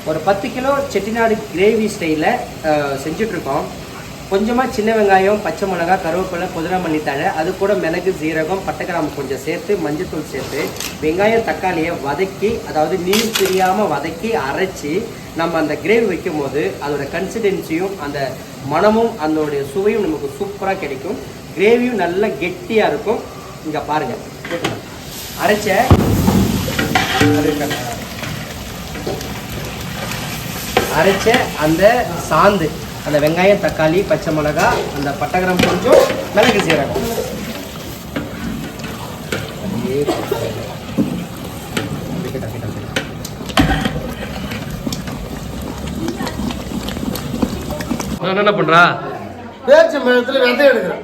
ஒரு 10 kilo Chettinad gravy ஸ்டைலில் செஞ்சிட்ருக்கோம். கொஞ்சமாக சின்ன வெங்காயம், பச்சை மிளகாய், கருவேப்பிலை, புதினா மல்லி தழை, அது கூட மிளகு, ஜீரகம், பட்டைக்கிராம்பு கொஞ்சம் சேர்த்து, மஞ்சத்தூள் சேர்த்து, வெங்காயம் தக்காளியை வதக்கி, அதாவது நீர் பிரியாமல் வதக்கி அரைச்சி நம்ம அந்த கிரேவி வைக்கும் போது அதோட கன்சிஸ்டன்சியும் அந்த மணமும் அதோடைய சுவையும் நமக்கு சூப்பராக கிடைக்கும். கிரேவியும் நல்லா கெட்டியாக இருக்கும். இங்கே பாருங்கள், அரைச்ச அந்த சாந்து, அந்த வெங்காயம், தக்காளி, பச்சை மிளகாய், அந்த பட்டைக்கிராம்பு கொஞ்சம், மிளகு, சீரகம் என்ன பண்றா? பேச்சு மரத்துல விதை எடுக்கிறேன்.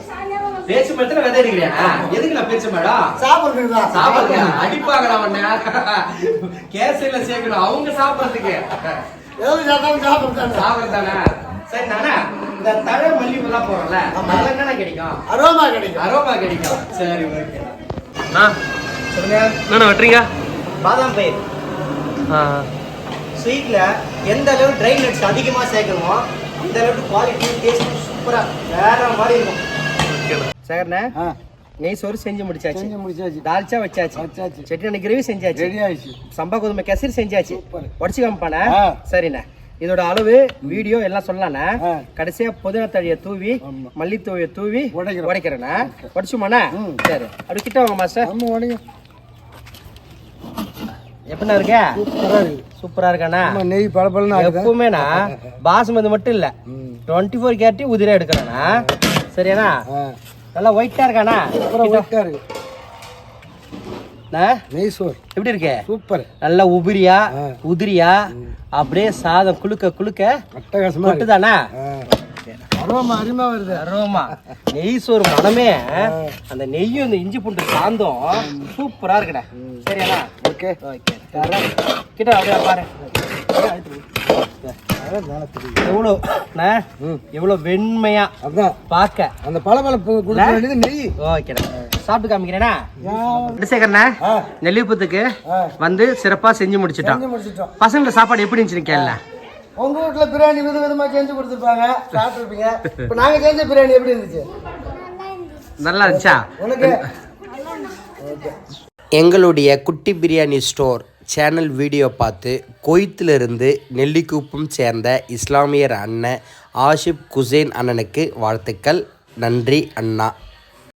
பேச்சு மரத்துல விதை எடுக்கிறியா? எதுக்கு நான் பேச்சு மேடம்? சாப்பிடுறதுக்கு அடிப்பாங்கடா உன்ன. கேசரியில சேர்க்கணும் அவங்க சாப்பிடறதுக்கு. சாப்பிடுறதானே? சரி நானே இந்த தழை மல்லிப்பூ எல்லாம் போறோம்ல, அதுல என்னென்ன கிடைக்கும்? அரோமா கிடைக்கும். சரி ஓகே. சொல்லுங்க. என்ன வெட்டுறீங்க? பாதாம் பயிர். ஸ்வீட்ல எந்த அளவு ட்ரை நட்ஸ் அதிகமாக சேர்க்கணுமோ அந்த அளவுக்கு குவாலிட்டி டேஸ்ட் சூப்பராக வேற மாதிரி இருக்கும். சேகர்ண்ணே, நெய் சோறு செஞ்சு முடிச்சாச்சு. தால்ச்சா வச்சாச்சு. செட்டிநாடு கிரேவி செஞ்சாச்சு. ரெடி ஆயிடுச்சு. சம்பா கோதுமை கேசரி செஞ்சாச்சு. உடச்சு காமிப்பானே? சரிண்ணே. இதோட அளவு வீடியோ எல்லாம் சொல்லலாண்ணே. கடைசியா புதினா தழியை தூவி, மல்லித்தூவியை தூவி உடைக்கிறேண்ணே. உடச்சுமாண்ணே? சரி, அப்படி கிட்ட வாங்க மாஸ்டர். எப்படின்னா இருக்க? சூப்பரா இருக்காண்ணா. நெய் பழப்பழம் எப்பவுமேண்ணா பாசுமதி மட்டும் இல்ல, 24 கேரட்டி உதிரா எடுக்கிறேண்ணா. சரியாண்ணா? நல்லா ஒயிட்டா இருக்காண்ணா. நெய் சோறு எப்படி இருக்கு? சூப்பர். நல்லா உதிரியா அப்படியே சாதம் குளுக்க கொட்டுதாண்ணா. அருமா வருது. அருமா நெய் சோறு மனமே. அந்த நெய்யும் இந்த இஞ்சி பூண்டு சாந்தம் சூப்பரா இருக்குண்ணா. சரியாண்ணா? Okay okay. கிட்ட அப்படியே பாரு. எவ்வளவு வெண்மையா பாக்க அந்த பழப்பழம் நெய். ஓகேண்ணா, சாப்பிட்டு காமிக்கிறேன்னா. சேகர்ண்ணா, நெல்லிப்பூத்துக்கு வந்து சிறப்பா செஞ்சு முடிச்சிட்டோம். பசங்க சாப்பாடு எப்படி இருந்துச்சுன்னு கேள்ல. உங்க வீட்டுல பிரியாணி விதமா செஞ்சு கொடுத்துருப்பாங்க, சாப்பிட்டுருப்பீங்க. இப்ப நாங்க செஞ்ச பிரியாணி எப்படி இருந்துச்சு? நல்லா இருந்துச்சா? உனக்கு எங்களுடைய குட்டி பிரியாணி ஸ்டோர் சேனல் வீடியோ பார்த்து குவைத்திலிருந்து நெல்லிக்குப்பம் சேர்ந்த இஸ்லாமியர் அண்ணன் ஆஷிப் குசேன் அண்ணனுக்கு வாழ்த்துக்கள். நன்றி அண்ணா.